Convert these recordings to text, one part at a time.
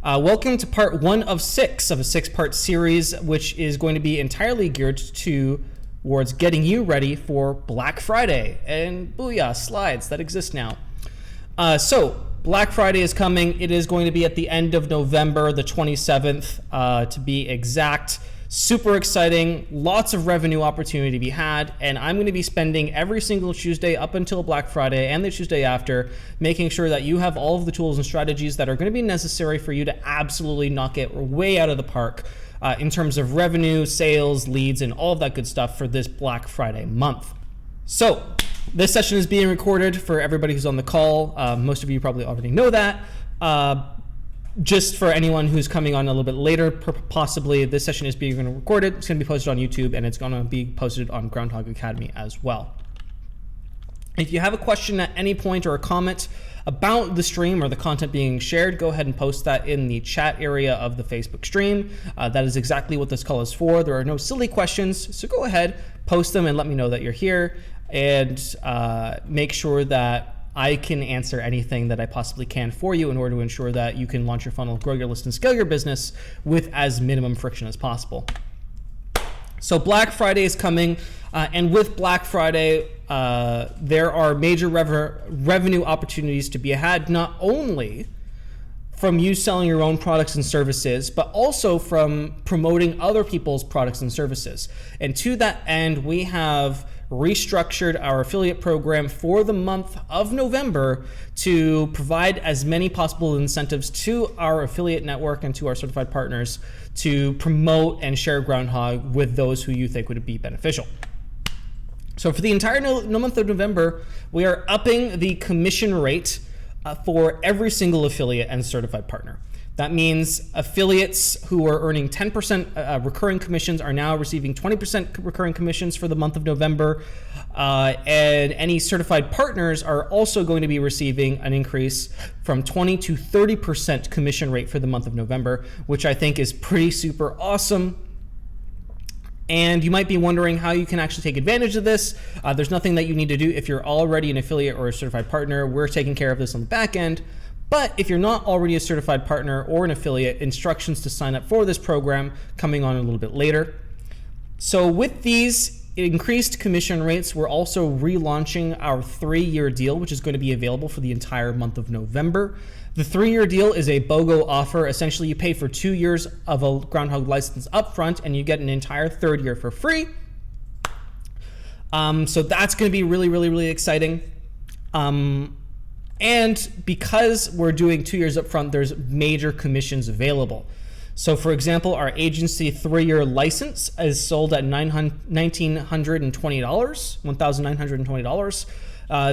Welcome to part 1 of 6 of a 6-part series, which is going to be entirely geared towards getting you ready for Black Friday and booyah slides that exist now. So Black Friday is coming. It is going to be at the end of November, the 27th, to be exact. Super exciting, lots of revenue opportunity to be had, and I'm going to be spending every single Tuesday up until Black Friday and the Tuesday after making sure that you have all of the tools and strategies that are going to be necessary for you to absolutely knock it way out of the park in terms of revenue, sales, leads, and all of that good stuff for this Black Friday month. So this session is being recorded for everybody who's on the call. Most of you probably already know that. Just for anyone who's coming on a little bit later, possibly, this session is being recorded. It's going to be posted on YouTube, and it's going to be posted on Groundhogg Academy as well. If you have a question at any point or a comment about the stream or the content being shared, go ahead and post that in the chat area of the Facebook stream. That is exactly what this call is for. There are no silly questions, so go ahead, post them, and let me know that you're here, and make sure that I can answer anything that I possibly can for you in order to ensure that you can launch your funnel, grow your list, and scale your business with as minimum friction as possible. So Black Friday is coming, and with Black Friday, there are major revenue opportunities to be had, not only from you selling your own products and services, but also from promoting other people's products and services. And to that end, we have restructured our affiliate program for the month of November to provide as many possible incentives to our affiliate network and to our certified partners to promote and share Groundhogg with those who you think would be beneficial. So for the entire month of November, we are upping the commission rate for every single affiliate and certified partner. That means affiliates who are earning 10% recurring commissions are now receiving 20% recurring commissions for the month of November. And any certified partners are also going to be receiving an increase from 20 to 30% commission rate for the month of November, which I think is pretty super awesome. And you might be wondering how you can actually take advantage of this. There's nothing that you need to do if you're already an affiliate or a certified partner. We're taking care of this on the back end. But if you're not already a certified partner or an affiliate, instructions to sign up for this program coming on a little bit later. So with these increased commission rates, we're also relaunching our 3-year deal, which is going to be available for the entire month of November. The 3-year deal is a BOGO offer. Essentially, you pay for 2 years of a Groundhogg license upfront, and you get an entire 3rd year for free. So that's going to be really, really, really exciting. And because we're doing 2 years up front, there's major commissions available. So for example, our agency 3-year license is sold at $1,920.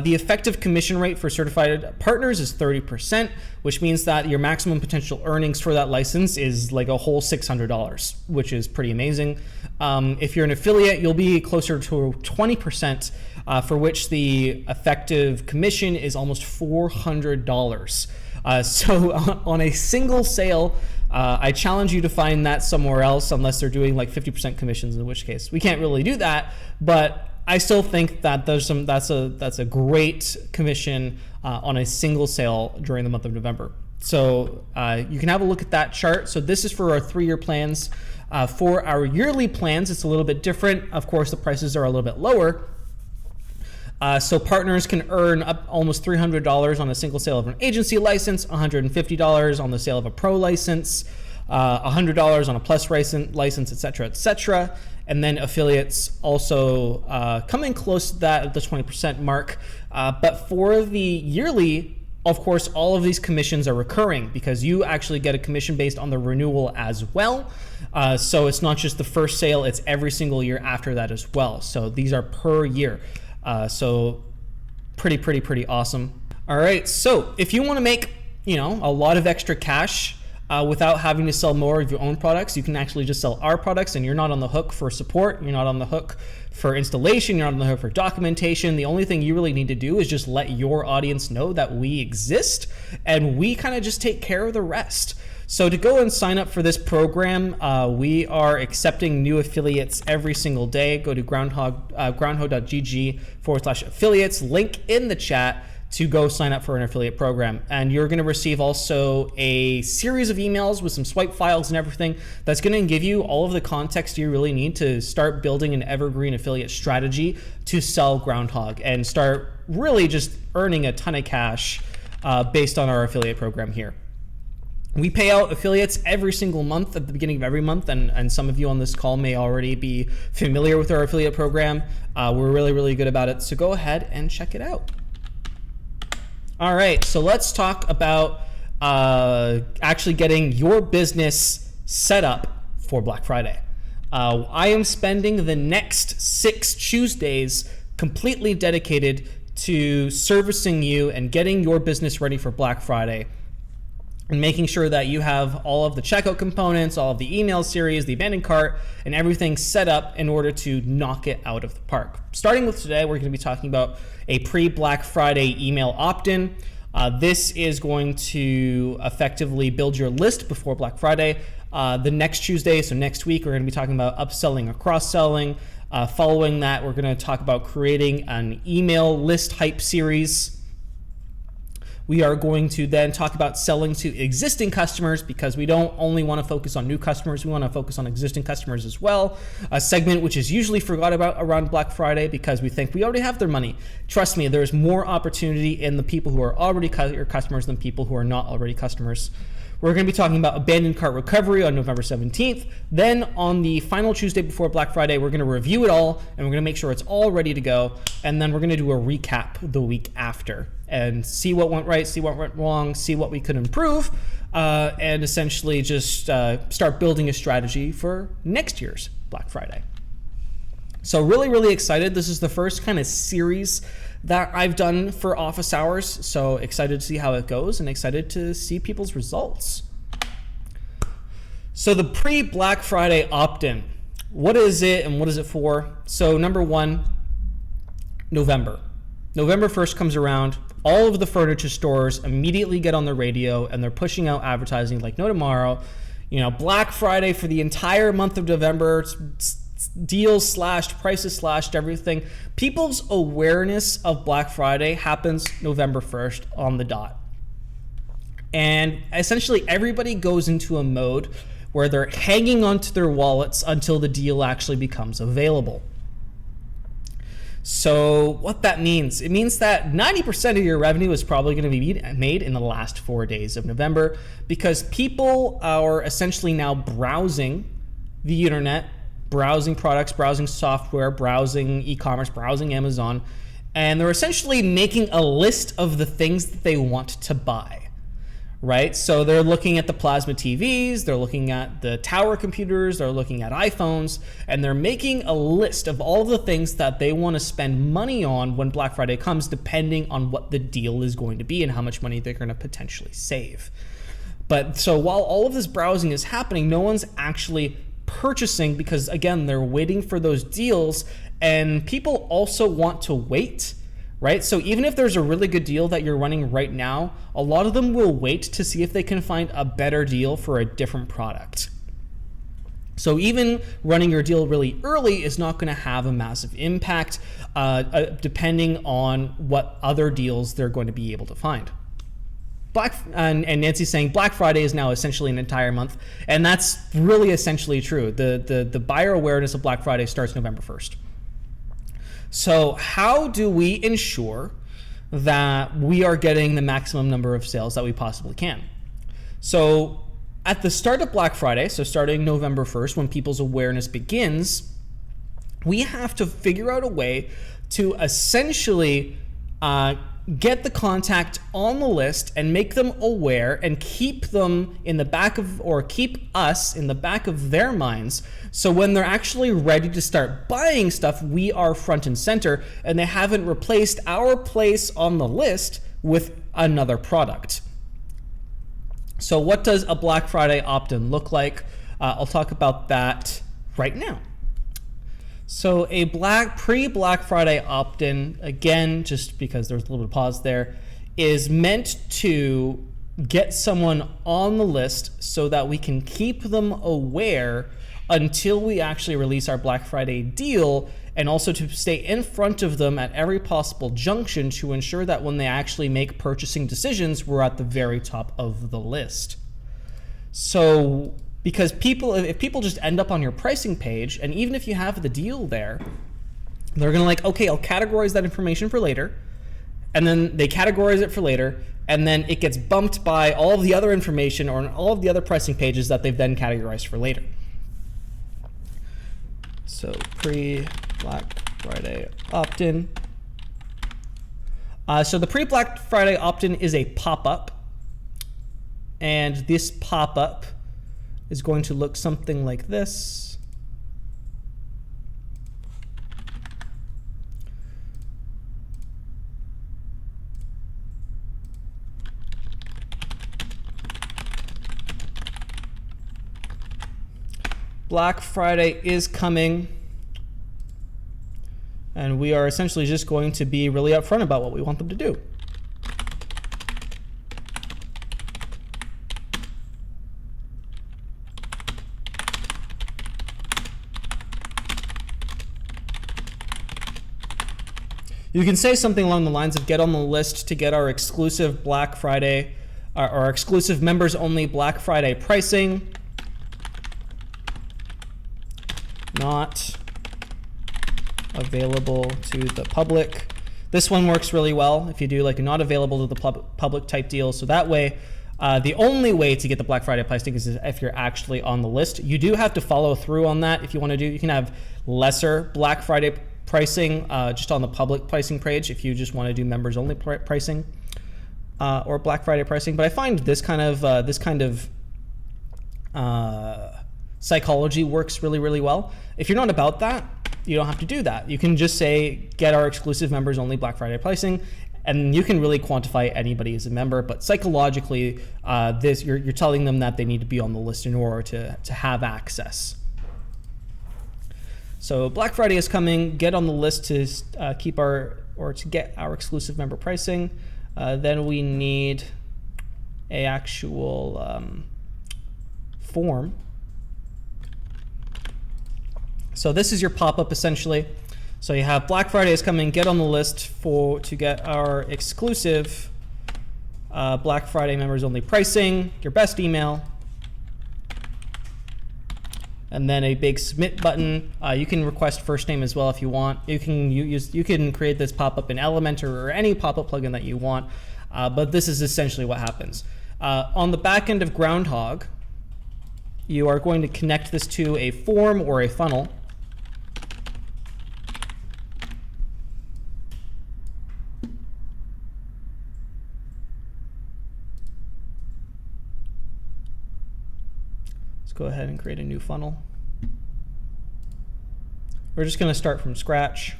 The effective commission rate for certified partners is 30%, which means that your maximum potential earnings for that license is like a whole $600, which is pretty amazing. If you're an affiliate, you'll be closer to 20%, for which the effective commission is almost $400. So on a single sale, I challenge you to find that somewhere else, unless they're doing like 50% commissions, in which case we can't really do that. But I still think that that's a great commission on a single sale during the month of November. So you can have a look at that chart. So this is for our 3-year plans. For our yearly plans, it's a little bit different. Of course, the prices are a little bit lower. So partners can earn up almost $300 on a single sale of an agency license, $150 on the sale of a pro license, $100 on a plus license, et cetera. And then affiliates also coming close to that at the 20% mark. But for the yearly, of course, all of these commissions are recurring because you actually get a commission based on the renewal as well. So it's not just the first sale, it's every single year after that as well. So these are per year. So pretty awesome. All right, so if you want to make, a lot of extra cash without having to sell more of your own products, you can actually just sell our products, and you're not on the hook for support, you're not on the hook for installation, you're not on the hook for documentation. The only thing you really need to do is just let your audience know that we exist, and we kind of just take care of the rest. So to go and sign up for this program, we are accepting new affiliates every single day. Go to groundhogg.gg/affiliates, link in the chat to go sign up for an affiliate program. And you're going to receive also a series of emails with some swipe files and everything that's going to give you all of the context you really need to start building an evergreen affiliate strategy to sell Groundhogg and start really just earning a ton of cash based on our affiliate program here. We pay out affiliates every single month at the beginning of every month, and some of you on this call may already be familiar with our affiliate program. We're really, really good about it, so go ahead and check it out. All right, so let's talk about actually getting your business set up for Black Friday. I am spending the next 6 Tuesdays completely dedicated to servicing you and getting your business ready for Black Friday, and making sure that you have all of the checkout components, all of the email series, the abandoned cart, and everything set up in order to knock it out of the park. Starting with today, we're going to be talking about a pre-Black Friday email opt-in. This is going to effectively build your list before Black Friday. The next Tuesday, so next week, we're going to be talking about upselling or cross-selling. Following that, we're going to talk about creating an email list hype series. We are going to then talk about selling to existing customers, because we don't only want to focus on new customers, we want to focus on existing customers as well. A segment which is usually forgot about around Black Friday because we think we already have their money. Trust me, there's more opportunity in the people who are already your customers than people who are not already customers. We're going to be talking about abandoned cart recovery on November 17th. Then on the final Tuesday before Black Friday, we're going to review it all, and we're going to make sure it's all ready to go. And then we're going to do a recap the week after and see what went right, see what went wrong, see what we could improve, and essentially just start building a strategy for next year's Black Friday. So really, really excited. This is the first kind of series that I've done for office hours. So excited to see how it goes and excited to see people's results. So the pre-Black Friday opt-in, what is it and what is it for? So number one, November 1st comes around. All of the furniture stores immediately get on the radio and they're pushing out advertising like no tomorrow. You know, Black Friday for the entire month of November, deals slashed, prices slashed, everything. People's awareness of Black Friday happens November 1st on the dot. And essentially everybody goes into a mode where they're hanging onto their wallets until the deal actually becomes available. So what that means, it means that 90% of your revenue is probably going to be made in the last 4 days of November, because people are essentially now browsing the internet, browsing products, browsing software, browsing e-commerce, browsing Amazon, and they're essentially making a list of the things that they want to buy, right? So they're looking at the plasma TVs, they're looking at the tower computers, they're looking at iPhones, and they're making a list of all the things that they want to spend money on when Black Friday comes, depending on what the deal is going to be and how much money they're going to potentially save. But so while all of this browsing is happening, no one's actually purchasing, because again, they're waiting for those deals, and people also want to wait, right? So even if there's a really good deal that you're running right now, a lot of them will wait to see if they can find a better deal for a different product. So even running your deal really early is not going to have a massive impact, depending on what other deals they're going to be able to find. And Nancy's saying Black Friday is now essentially an entire month, and that's really essentially true. The buyer awareness of Black Friday starts November 1st. So how do we ensure that we are getting the maximum number of sales that we possibly can? So at the start of Black Friday, so starting November 1st, when people's awareness begins, we have to figure out a way to essentially get the contact on the list and make them aware and keep them in the back of, or keep us in the back of their minds. So when they're actually ready to start buying stuff, we are front and center, and they haven't replaced our place on the list with another product. So what does a Black Friday opt-in look like? I'll talk about that right now. So a pre-Black Friday opt-in, again, just because there's a little bit of pause there, is meant to get someone on the list so that we can keep them aware until we actually release our Black Friday deal and also to stay in front of them at every possible junction to ensure that when they actually make purchasing decisions, we're at the very top of the list. So, because if people just end up on your pricing page, and even if you have the deal there, they're gonna like, okay, I'll categorize that information for later, and then they categorize it for later, and then it gets bumped by all of the other information or all of the other pricing pages that they've then categorized for later. So pre-Black Friday opt-in. So the pre-Black Friday opt-in is a pop-up, and this pop-up is going to look something like this. Black Friday is coming, and we are essentially just going to be really upfront about what we want them to do. You can say something along the lines of get on the list to get our exclusive Black Friday, our exclusive members only Black Friday pricing. Not available to the public. This one works really well if you do like a not available to the public type deal. So that way, the only way to get the Black Friday pricing is if you're actually on the list. You do have to follow through on that if you want to do. You can have lesser Black Friday pricing just on the public pricing page if you just want to do members only pricing or Black Friday pricing. But I find this kind of psychology works really, really well. If you're not about that, you don't have to do that. You can just say, get our exclusive members only Black Friday pricing, and you can really quantify anybody as a member. But psychologically, you're telling them that they need to be on the list in order to have access. So Black Friday is coming. Get on the list to get our exclusive member pricing. Then we need a actual form. So this is your pop-up essentially. So you have Black Friday is coming, get on the list to get our exclusive Black Friday members only pricing, your best email, and then a big submit button. You can request first name as well if you want. You can create this pop-up in Elementor or any pop-up plugin that you want, but this is essentially what happens. On the back end of Groundhogg, you are going to connect this to a form or a funnel. Go ahead and create a new funnel. We're just going to start from scratch.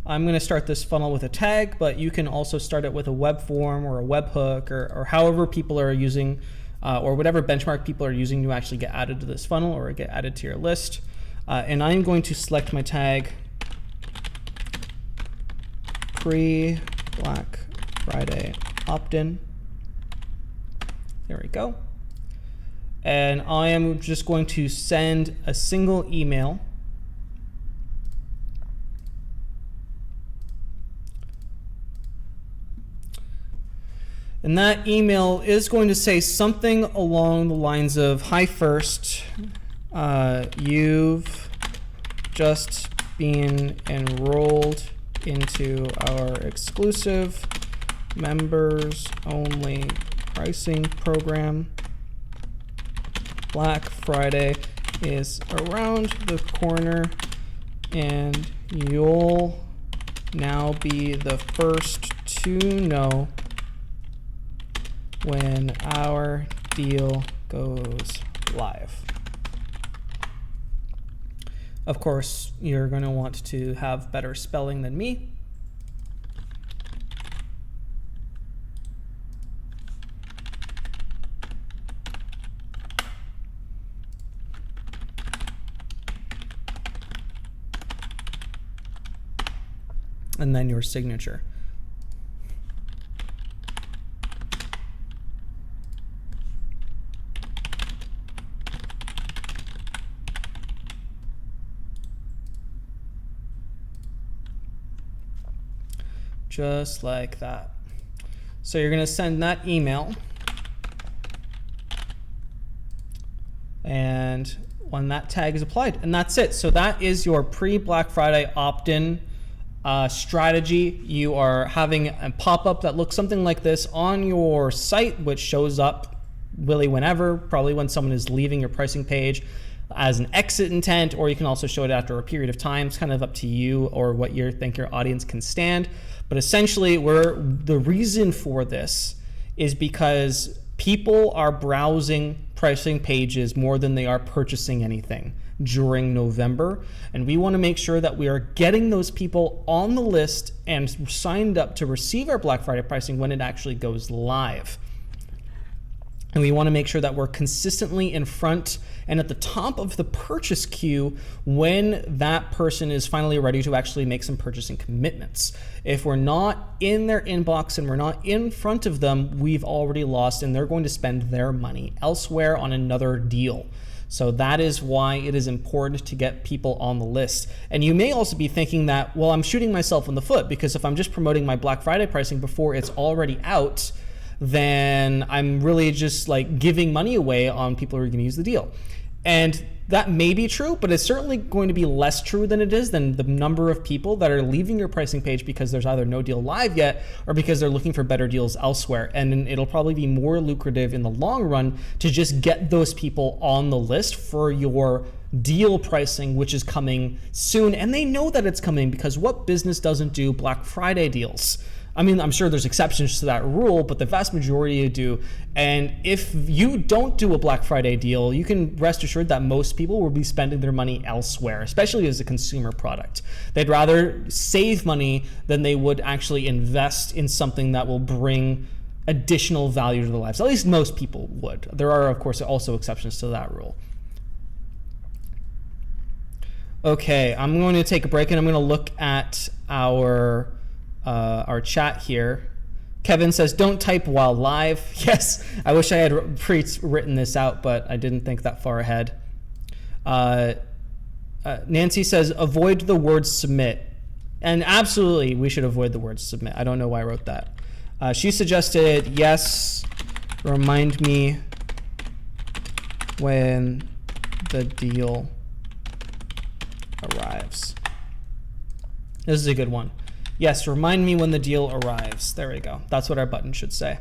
I'm going to start this funnel with a tag, but you can also start it with a web form or a webhook or however people are using or whatever benchmark people are using to actually get added to this funnel or get added to your list. And I'm going to select my tag pre-Black Friday opt-in. There we go. And I am just going to send a single email and that email is going to say something along the lines of, hi first, you've just been enrolled into our exclusive members only pricing program. Black Friday is around the corner and you'll now be the first to know when our deal goes live. Of course, you're going to want to have better spelling than me. And then your signature. just like that. So you're going to send that email, and when that tag is applied, and that's it. So that is your pre-Black Friday opt-in strategy. You are having a pop-up that looks something like this on your site, which shows up really whenever, probably when someone is leaving your pricing page as an exit intent, or you can also show it after a period of time. It's kind of up to you or what you think your audience can stand. But essentially, the reason for this is because people are browsing pricing pages more than they are purchasing anything during November. And we want to make sure that we are getting those people on the list and signed up to receive our Black Friday pricing when it actually goes live. And we want to make sure that we're consistently in front and at the top of the purchase queue when that person is finally ready to actually make some purchasing commitments. If we're not in their inbox and we're not in front of them, we've already lost, and they're going to spend their money elsewhere on another deal. So that is why it is important to get people on the list. And you may also be thinking that, well, I'm shooting myself in the foot, because if I'm just promoting my Black Friday pricing before it's already out, then I'm really just like giving money away on people who are going to use the deal. And that may be true, but it's certainly going to be less true than it is than the number of people that are leaving your pricing page because there's either no deal live yet or because they're looking for better deals elsewhere. And it'll probably be more lucrative in the long run to just get those people on the list for your deal pricing, which is coming soon. And they know that it's coming, because what business doesn't do Black Friday deals? I mean, I'm sure there's exceptions to that rule, but the vast majority do. And if you don't do a Black Friday deal, you can rest assured that most people will be spending their money elsewhere, especially as a consumer product. They'd rather save money than they would actually invest in something that will bring additional value to their lives. At least most people would. There are, of course, also exceptions to that rule. Okay, I'm going to take a break and I'm going to look at our chat here. Kevin says, don't type while live. Yes, I wish I had pre-written this out, but I didn't think that far ahead. Nancy says, avoid the word submit. And absolutely, we should avoid the word submit. I don't know why I wrote that. She suggested, yes, remind me when the deal arrives. This is a good one. Yes, remind me when the deal arrives. There we go. That's what our button should say.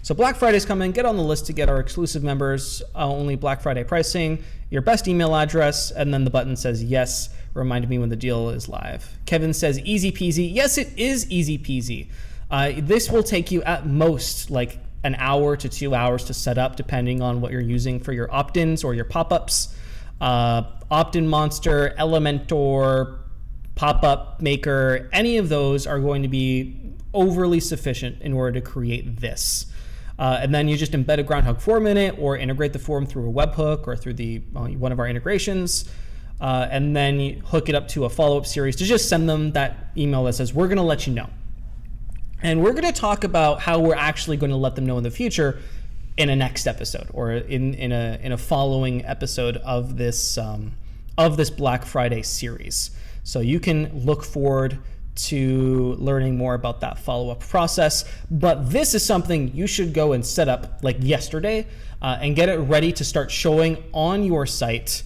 So Black Friday's coming. Get on the list to get our exclusive members only Black Friday pricing, your best email address, and then the button says, yes, remind me when the deal is live. Kevin says, easy peasy. Yes, it is easy peasy. This will take you at most like an hour to 2 hours to set up, depending on what you're using for your opt-ins or your pop-ups. Opt-in Monster, Elementor, Pop-up Maker, any of those are going to be overly sufficient in order to create this. And then you just embed a Groundhogg form in it, or integrate the form through a webhook or through one of our integrations, and then you hook it up to a follow-up series to just send them that email that says, we're going to let you know. And we're going to talk about how we're actually going to let them know in the future in a next episode, or in a following episode of this Black Friday series. So you can look forward to learning more about that follow-up process. But this is something you should go and set up like yesterday and get it ready to start showing on your site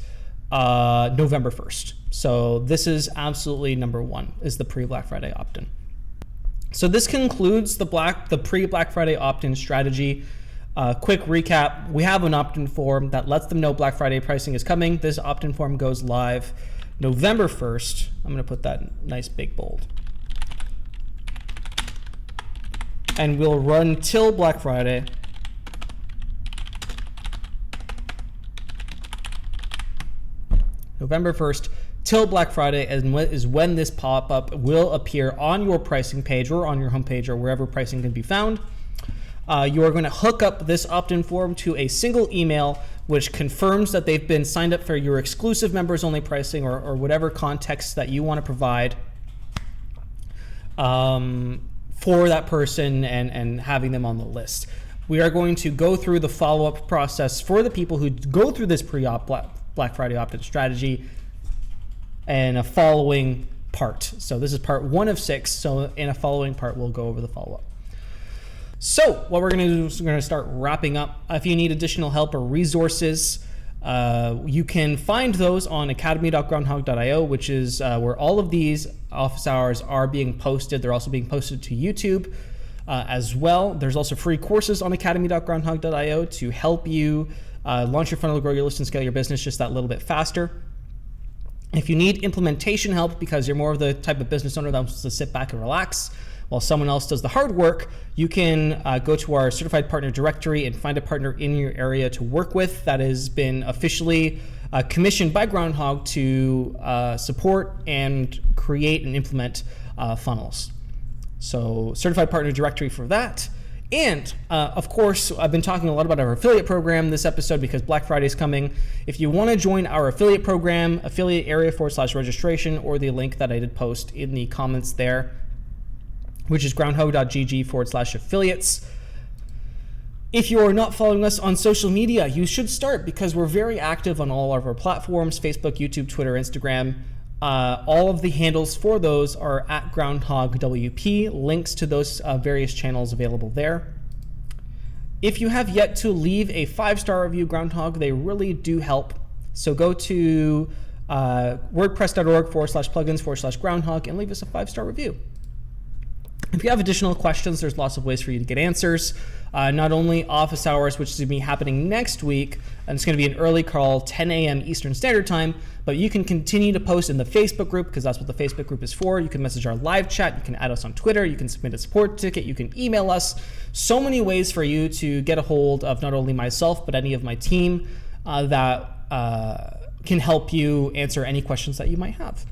November 1st. So this is absolutely number one, is the pre-Black Friday opt-in. So this concludes the pre-Black Friday opt-in strategy. Quick recap, we have an opt-in form that lets them know Black Friday pricing is coming. This opt-in form goes live November 1st. I'm going to put that nice big bold. And we'll run till Black Friday. November 1st till Black Friday is when this pop-up will appear on your pricing page or on your homepage or wherever pricing can be found. You are going to hook up this opt-in form to a single email which confirms that they've been signed up for your exclusive members only pricing, or whatever context that you want to provide for that person, and having them on the list. We are going to go through the follow-up process for the people who go through this pre-op Black Friday opt-in strategy and a following part. So this is part 1 of 6. So in a following part, we'll go over the follow-up. So what we're going to do is we're going to start wrapping up. If you need additional help or resources, you can find those on academy.groundhogg.io, which is where all of these office hours are being posted. They're also being posted to YouTube as well. There's also free courses on academy.groundhogg.io to help you launch your funnel, grow your list, and scale your business just that little bit faster. If you need implementation help because you're more of the type of business owner that wants to sit back and relax while someone else does the hard work, you can go to our certified partner directory and find a partner in your area to work with that has been officially commissioned by Groundhogg to support and create and implement funnels. So certified partner directory for that. And of course, I've been talking a lot about our affiliate program this episode because Black Friday is coming. If you want to join our affiliate program, affiliate area/registration, or the link that I did post in the comments there, which is groundhogg.gg/affiliates. If you are not following us on social media, you should start because we're very active on all of our platforms, Facebook, YouTube, Twitter, Instagram. All of the handles for those are at GroundhoggWP. Links to those various channels available there. If you have yet to leave a 5-star review, Groundhogg, they really do help. So go to wordpress.org/plugins/Groundhogg and leave us a 5-star review. If you have additional questions, there's lots of ways for you to get answers. Not only office hours, which is going to be happening next week, and it's going to be an early call, 10 a.m. Eastern Standard Time, but you can continue to post in the Facebook group because that's what the Facebook group is for. You can message our live chat. You can add us on Twitter. You can submit a support ticket. You can email us. So many ways for you to get a hold of not only myself, but any of my team that can help you answer any questions that you might have.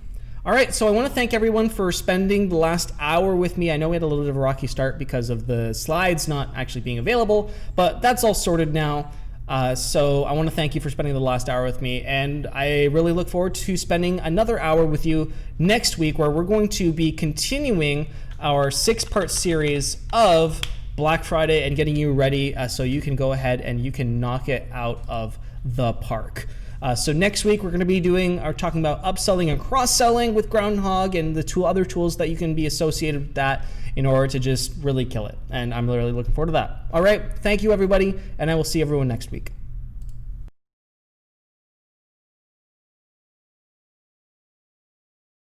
All right, so I want to thank everyone for spending the last hour with me. I know we had a little bit of a rocky start because of the slides not actually being available, but that's all sorted now. So I want to thank you for spending the last hour with me, and I really look forward to spending another hour with you next week where we're going to be continuing our 6-part series of Black Friday and getting you ready so you can go ahead and you can knock it out of the park. So next week we're going to be talking about upselling and cross-selling with Groundhogg and the other tools that you can be associated with that in order to just really kill it. And I'm really looking forward to that. All right, thank you everybody, and I will see everyone next week.